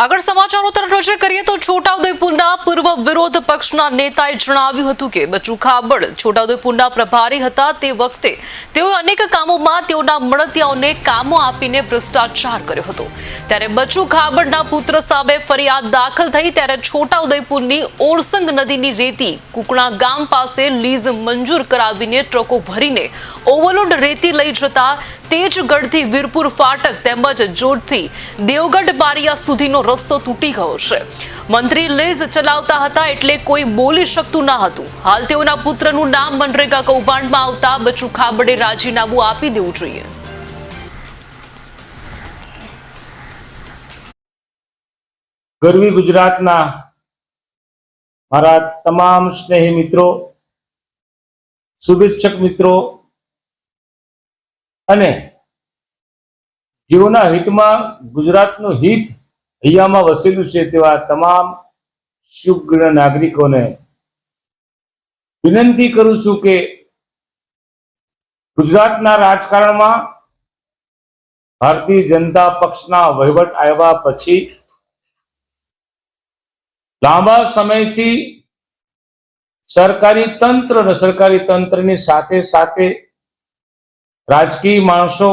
આગળ સમાચારો તરફ નજર કરીએ તો છોટાઉદેપુરના પૂર્વ વિરોધ પક્ષના નેતાએ જણાવ્યું હતું કે બચુ ખાબડ છોટાઉદેપુરના પ્રભારી હતા તે વખતે તેઓએ અનેક કામોમાં તેઓના મળતિયાઓને કામો આપીને ભ્રષ્ટાચાર કર્યો હતો। ત્યારે બચુ ખાબડના પુત્ર સામે ફરિયાદ દાખલ થઈ ત્યારે છોટાઉદેપુરની ઓરસંગ નદીની રેતી કુકણા ગામ પાસે લીઝ મંજૂર કરાવીને ટ્રકો ભરીને ઓવરલોડ રેતી લઈ જતા તેજગઢથી વીરપુર ફાટક તેમજ જોડથી દેવગઢ બારિયા સુધીનો રસ્તો તૂટી ગયો છે। મંત્રી લીઝ ચલાવતા હતા એટલે કોઈ બોલી શકતું ન હતું। હાલ તેઓના પુત્રનું નામ મનરેગા કૌભાંડમાં આવતા બચુ ખાબડે રાજીનામું આપી દેવું જોઈએ। ગરવી ગુજરાતના મારા તમામ સ્નેહી મિત્રો, શુભેચ્છક મિત્રો અને જેઓના હિતમાં ગુજરાતનું હિત હૈયામાં વસેલું છે તેવા તમામ શુભ નાગરિકોને વિનંતી કરું છું કે ગુજરાતના રાજકારણમાં ભારતીય જનતા પક્ષના વહીવટ આવ્યા પછી લાંબા સમયથી સરકારી તંત્ર અને સરકારી તંત્રની સાથે સાથે રાજકીય માણસો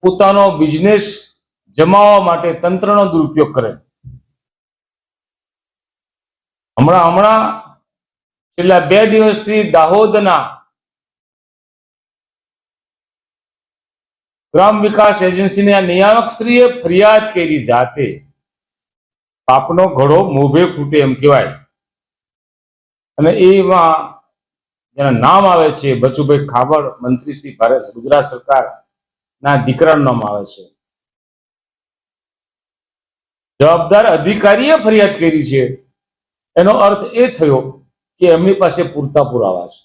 પોતાનો બિઝનેસ જમાવવા માટે તંત્રનો દુરુપયોગ કરે। હમણાં છેલ્લા 2 દિવસથી દાહોદના ગ્રામ વિકાસ એજન્સીના નિયામકશ્રીએ ફરિયાદ કરી જાતે પાપનો ઘડો મોભે ફૂટે એમ કહેવાય। અને એમાં જેના નામ આવે છે બચુભાઈ ખાબડ, મંત્રી શ્રી ભારત ગુજરાત સરકારના દીકરાનું નામ આવે છે। જવાબદાર અધિકારીએ ફરિયાદ કરી છે એનો અર્થ એ થયો કે એમની પાસે પૂરતા પુરાવા છે।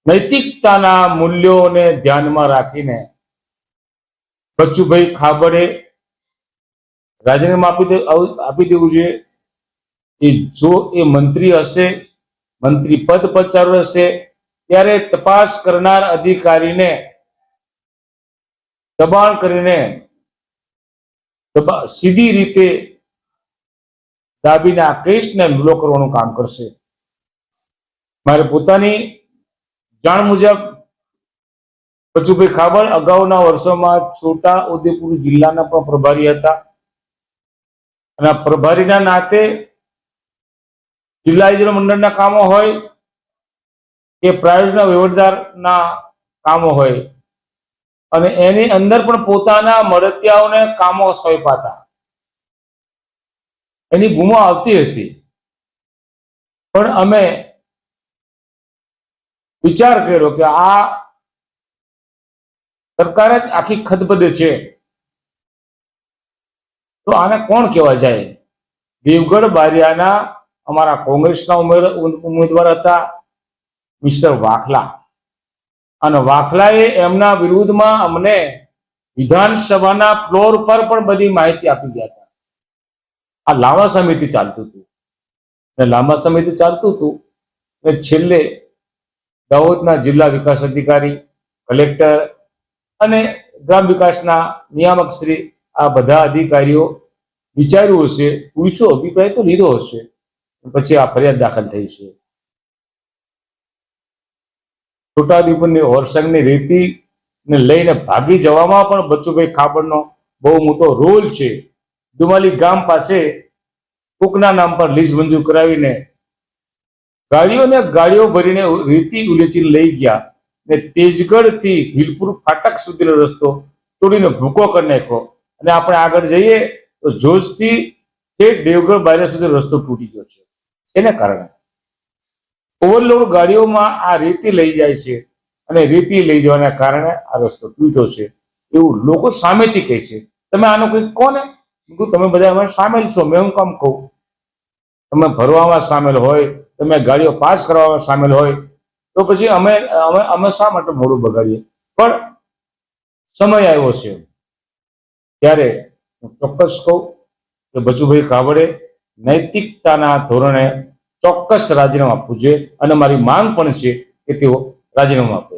નૈતિકતાના મૂલ્યોને ધ્યાનમાં રાખીને બચુભાઈ ખાબડે રાજીનામું આપી દેવું જોઈએ। એ જો એ મંત્રી હશે, મંત્રી પદ પર ચાલુ રહેશે ત્યારે તપાસ કરનાર અધિકારીને દબાણ કરીને સીધી રીતે દાબીને આ કેસને હુમલો કરવાનું કામ કરશે। મારે પોતાની જાણ મુજબ બચુભાઈ ખાબડ અગાઉના વર્ષોમાં છોટા ઉદેપુર જિલ્લાના પણ પ્રભારી હતા અને પ્રભારીના નાતે જિલ્લા યોજના મંડળના કામો હોય કે પ્રાયોજના વહીવટદારના કામો હોય અને એની અંદર પણ પોતાના મળતિયાઓને કામો સોંપાતા એની બૂમો આવતી હતી। પણ અમે વિચાર કર્યો કે આ સરકાર જ આખી ખદબદે છે તો આને કોણ કહેવા જાય। દેવગઢ બારિયાના અમારા કોંગ્રેસના ઉમેદવાર હતા મિસ્ટર વાખલા, અને વાખલાએ એમના વિરુદ્ધમાં અમને વિધાનસભાના ફ્લોર પર પણ બધી માહિતી આપી ગયા હતા। આ લાંબા સમયથી ચાલતું હતું અને લાંબા સમયથી ચાલતું હતું અને છેલ્લે દાહોદના જિલ્લા વિકાસ અધિકારી, કલેક્ટર અને ગ્રામ વિકાસના નિયામક શ્રી આ બધા અધિકારીઓ વિચાર્યું હશે, પૂછ્યો, અભિપ્રાય તો લીધો હશે, પછી આ ફરિયાદ દાખલ થઈ છે। છોટાઉદેપુરની ઓરસંગની રેતીને લઈને ભાગી જવામાં પણ બચુભાઈ ખાબડનો બહુ મોટો રોલ છે। દુમાલી ગામ પાસે કુકના નામ પર લીઝ મંજૂર કરાવીને ગાડીઓ ભરીને રેતી ઉલેચીને લઈ ગયા ને તેજગઢથી વીરપુર ફાટક સુધીનો રસ્તો તોડીને ભૂકો કરી નાખ્યો। અને આપણે આગળ જઈએ તો જોજથી દેવગઢ બારિયા સુધી રસ્તો તૂટી ગયો છે। એને કારણે ઓવરલોડ ગાડીઓમાં આ રેતી લઈ જાય છે અને રેતી લઈ જવાના કારણે આ રસ્તો તૂટ્યો છે એવું લોકો સામેથી કહે છે। તમે આનો કોઈ કોને, તમે બધા એમાં સામેલ છો, મેં હું કામ કહું? તમે ભરવામાં સામેલ હોય, તમે ગાડીઓ પાસ કરવામાં સામેલ હોય તો પછી અમે શા માટે મોડું બગાડીએ? પણ સમય આવ્યો છે ત્યારે હું ચોક્કસ કહું કે બચુભાઈ ખાબડે નૈતિકતાના ધોરણે ચોક્કસ રાજીનામું આપવું જોઈએ અને મારી માંગ પણ છે કે તેઓ રાજીનામું આપે।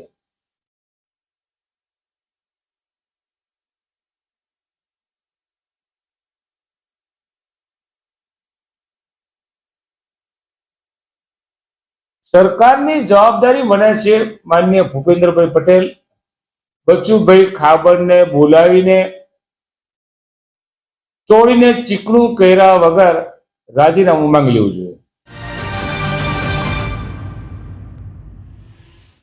સરકારની જવાબદારી બને છે માનનીય ભૂપેન્દ્રભાઈ પટેલ બચુભાઈ ખાબડને બોલાવીને ચોળીને ચીકણું કર્યા વગર રાજીનામું માંગી લેવું જોઈએ.